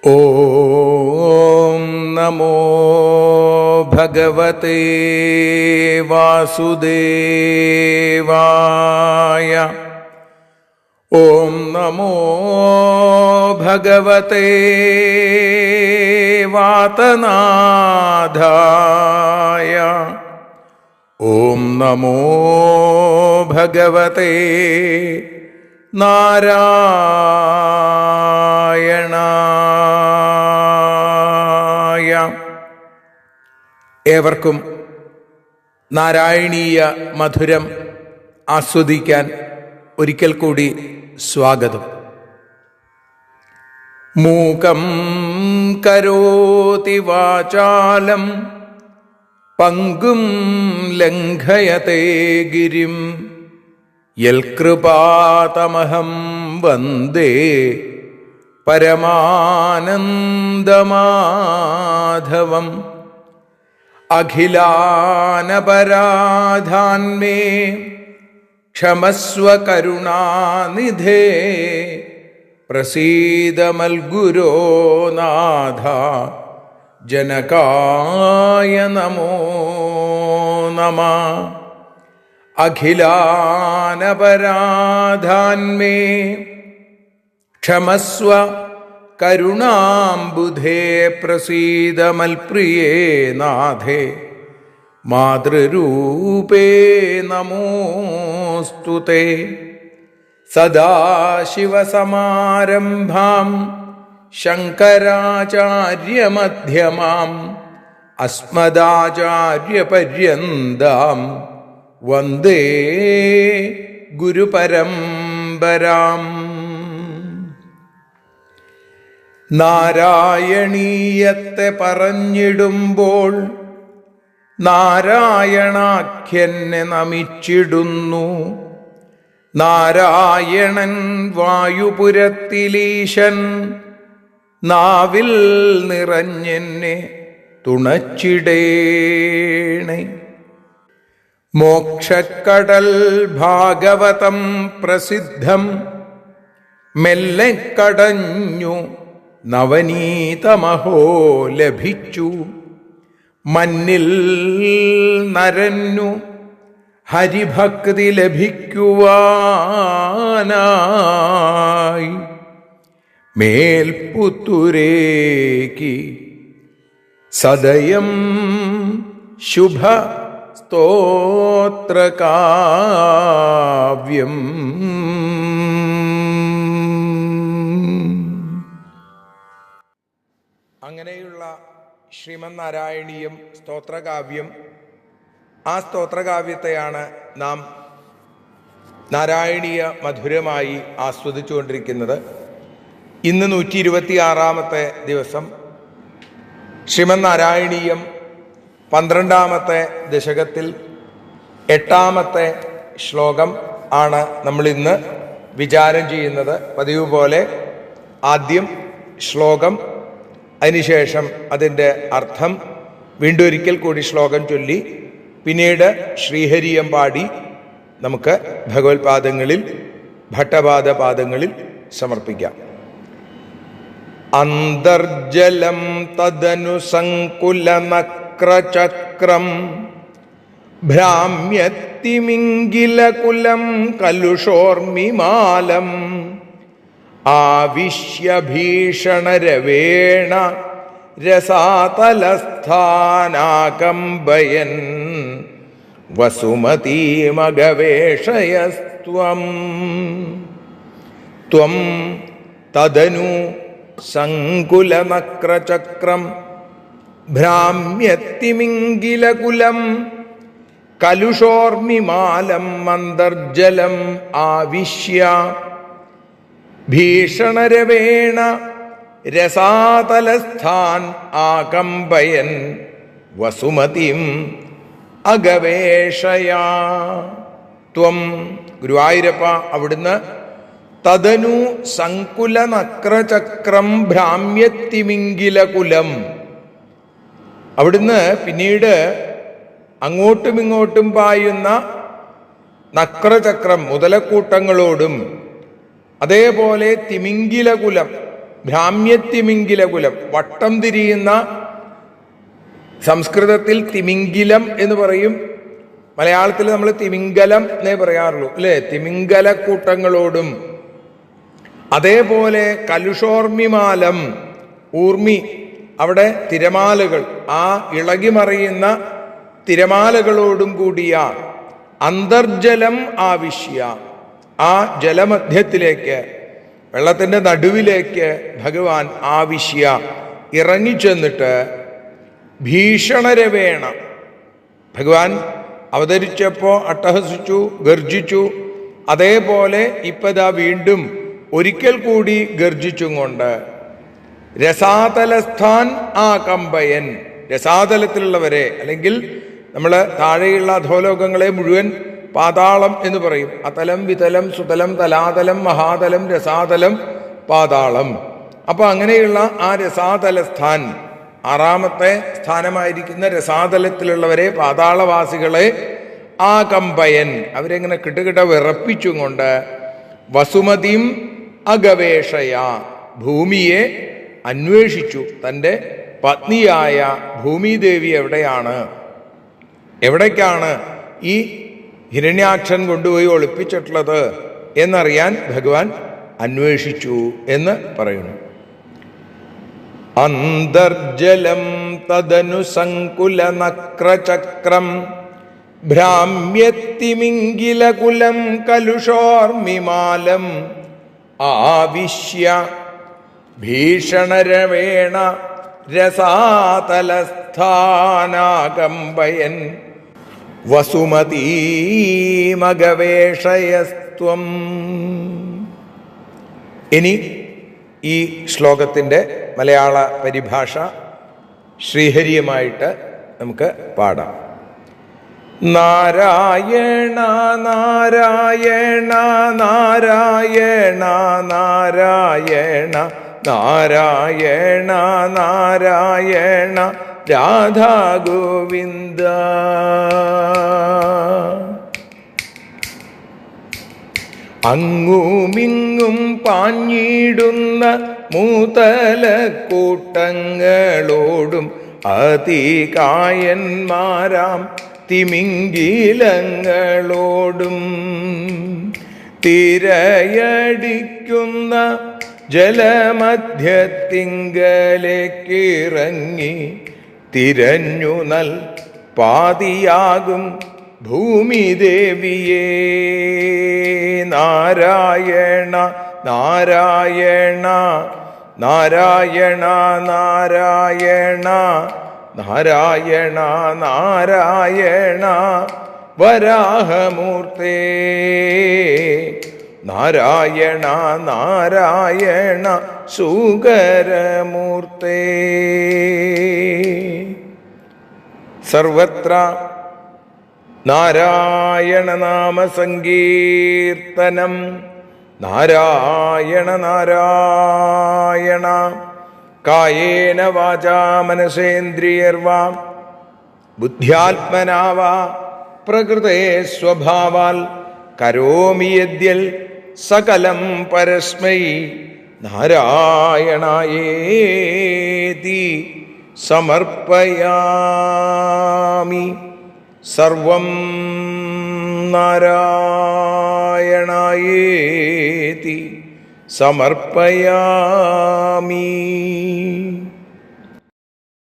ഓം നമോ ഭഗവതേ വാസുദേവായ. ഓം നമോ ഭഗവതേ വാതനാഥായ. ഓം നമോ ഭഗവതേ നാരായണായ. ഏവർക്കും നാരായണീയ മധുരം ആസ്വദിക്കാൻ ഒരിക്കൽ കൂടി സ്വാഗതം. മൂകം കരോതി വാചാലം പങ്കും ലംഘയത്തെ ഗിരിം യൽകൃപാതമഹം വന്ദേ പരമാനന്ദമാധവം. അഖിലാനപരാധാന്മേ ക്ഷമസ്വ കരുണാനിധേ പ്രസീദ മൽഗുരോ നാഥ ജനകായ നമോ നമഃ. അഖിലാനപരാധാന്മേ ക്ഷമസ്വ കരുണാംബുധേ പ്രസീദ മൽപ്രിയേ നാഥേ മാതൃരൂപേ നമോസ്തുതേ. സദാശിവസമാരംഭാം ശങ്കരാചാര്യമധ്യമാം അസ്മദാചാര്യപര്യന്താം വന്ദേ ഗുരുപരമ്പരാം. നാരായണീയത്തെ പറഞ്ഞിടുമ്പോൾ നാരായണാഖ്യനെ നമിച്ചിടുന്നു. നാരായണൻ വായുപുരത്തിലീശൻ നാവിൽ നിറഞ്ഞെന്നെ തുണച്ചിടേണേ. മോക്ഷക്കടൽ ഭാഗവതം പ്രസിദ്ധം മെല്ലെ കടഞ്ഞു നവനീതമഹോ ലഭിച്ചു. മന്നിൽ നരന്നു ഹരിഭക്തി ലഭിക്കുവാനായി മേൽപുത്തുരേക്ക് സദയം ശുഭ സ്തോത്രകാവ്യം. അങ്ങനെയുള്ള ശ്രീമന്നാരായണീയം സ്തോത്രകാവ്യം, ആ സ്തോത്രകാവ്യത്തെയാണ് നാം നാരായണീയ മധുരമായി ആസ്വദിച്ചുകൊണ്ടിരിക്കുന്നത്. ഇന്ന് 126-ാമത്തെ ദിവസം ശ്രീമന്നാരായണീയം 12-ാമത്തെ ദശകത്തിൽ 8-ാമത്തെ ശ്ലോകം ആണ് നമ്മളിന്ന് വിചാരം ചെയ്യുന്നത്. പതിവ് പോലെ ആദ്യം ശ്ലോകം, അതിനുശേഷം അതിൻ്റെ അർത്ഥം, വീണ്ടും ഒരിക്കൽ കൂടി ശ്ലോകം ചൊല്ലി പിന്നീട് ശ്രീഹരിയം പാടി നമുക്ക് ഭഗവത്പാദങ്ങളിൽ ഭട്ടപാദ പാദങ്ങളിൽ സമർപ്പിക്കാം. അന്തർജലം തദനു സങ്കുലനക്രചക്രം ഭ്രാമ്യത്തിമിംഗിലകുലം കലുഷോർമിമാലം ആവിശ്യ ഭീഷണരവേണ രസാതലസ്ഥാനാകമ്പയൻ വസുമതീമഗവേഷയസ്ത്വം. ത്വം തദനു സങ്കുലനക്രചക്രം ഭ്രാമ്യത്തിമിംഗിലകുലം കലുഷോർമിമാലം അന്തർജലം ആവിശ്യ ഭീഷണരവേണ രസാതലസ്ഥാൻ ആകമ്പയൻ വസുമതിം അഗവേഷയാ. ത്വം ഗുരുവായൂരപ്പ, അവിടുന്ന് തദനു സങ്കുലനക്രചക്രം ഭ്രാമ്യത്തിമിംഗിലകുലം, അവിടുന്ന് പിന്നീട് അങ്ങോട്ടും ഇങ്ങോട്ടും പായുന്ന നക്രചക്രം മുതലക്കൂട്ടങ്ങളോടും അതേപോലെ തിമിംഗിലകുലം ഭ്രാമ്യത്തിമിംഗിലകുലം, വട്ടം തിരിയുന്ന, സംസ്കൃതത്തിൽ തിമിംഗിലം എന്ന് പറയും, മലയാളത്തിൽ നമ്മൾ തിമിംഗലം എന്നേ പറയാറുള്ളൂ അല്ലേ? തിമിംഗലക്കൂട്ടങ്ങളോടും. അതേപോലെ കലുഷോർമിമാലം, ഊർമി, അവിടെ തിരമാലകൾ, ആ ഇളകിമറിയുന്ന തിരമാലകളോടും കൂടിയ അന്തർജലം ആവിശ്യ, ആ ജലമധ്യത്തിലേക്ക്, വെള്ളത്തിൻ്റെ നടുവിലേക്ക് ഭഗവാൻ ആവിശ്യ ഇറങ്ങിച്ചെന്നിട്ട് ഭീഷണരവേണ, ഭഗവാൻ അവതരിച്ചപ്പോൾ അട്ടഹസിച്ചു, ഗർജിച്ചു. അതേപോലെ ഇപ്പതാ വീണ്ടും ഒരിക്കൽ കൂടി ഗർജിച്ചും കൊണ്ട് രസാതലസ്ഥാൻ ആകമ്പയൻ, രസാതലത്തിലുള്ളവരെ, അല്ലെങ്കിൽ നമ്മൾ താഴെയുള്ള അധോലോകങ്ങളെ മുഴുവൻ പാതാളം എന്ന് പറയും. അതലം, വിതലം, സുതലം, തലാതലം, മഹാതലം, രസാതലം, പാതാളം. അപ്പൊ അങ്ങനെയുള്ള ആ രസാതലസ്ഥാൻ, ആറാമത്തെ സ്ഥാനമായിരിക്കുന്ന രസാതലത്തിലുള്ളവരെ, പാതാളവാസികളെ ആകമ്പയൻ, അവരെങ്ങനെ കിട്ടുകിട്ട വിറപ്പിച്ചും കൊണ്ട് വസുമതിം അഗവേഷയ, ഭൂമിയെ അന്വേഷിച്ചു. തൻ്റെ പത്നിയായ ഭൂമിദേവി എവിടെയാണ്, എവിടേക്കാണ് ഈ ഹിരണ്യാക്ഷൻ കൊണ്ടുപോയി ഒളിപ്പിച്ചിട്ടുള്ളത് എന്നറിയാൻ ഭഗവാൻ അന്വേഷിച്ചു എന്ന് പറയുന്നു. അന്തർജലം തദനു സങ്കുല നക്രചക്രം ഭ്രാമ്യത്തിമിംഗിലകുലം കലുഷോർമിമാലം ആവിശ്യ ഭീഷണരവേണ രസാതലസ്ഥാനാകമ്പയൻ വസുമതീമഗവേഷയസ്ത്വം. ഇനി ഈ ശ്ലോകത്തിൻ്റെ മലയാള പരിഭാഷ ശ്രീഹരിയുമായിട്ട് നമുക്ക് പാടാം. നാരായണ നാരായണ നാരായണ നാരായണ നാരായണ നാരായണ രാധാ ഗോവിന്ദ. അങ്ങുമിങ്ങും പാഞ്ഞിടുന്ന മൂതലക്കൂട്ടങ്ങളോടും അതികായന്മാരാം തിമിംഗിലങ്ങളോടും തിരയടിക്കുന്ന ജലമധ്യത്തിങ്കലേക്കിറങ്ങി തിരഞ്ഞു നൽ പാതിയാകും ഭൂമിദേവിയേ. നാരായണ നാരായണ നാരായണ നാരായണ നാരായണ നാരായണ വരാഹമൂർത്തേ. നാരായണ നാരായണ സുഗരമൂർത്തേ. സർവത്ര നാരായണ നാമ സങ്കീർത്തനം. നാരായണ നാരായണ. കായേന വാചാ മനസേന്ദ്രിയർവാ ബുദ്ധ്യാത്മനാ വാ പ്രകൃതേ സ്വഭാവാൽ കരോമി യദ്യൽ സകലം പരസ്മൈ നാരായണായേതി സമർപ്പയാമി. സർവം നാരായണായേതി സമർപ്പയാമി.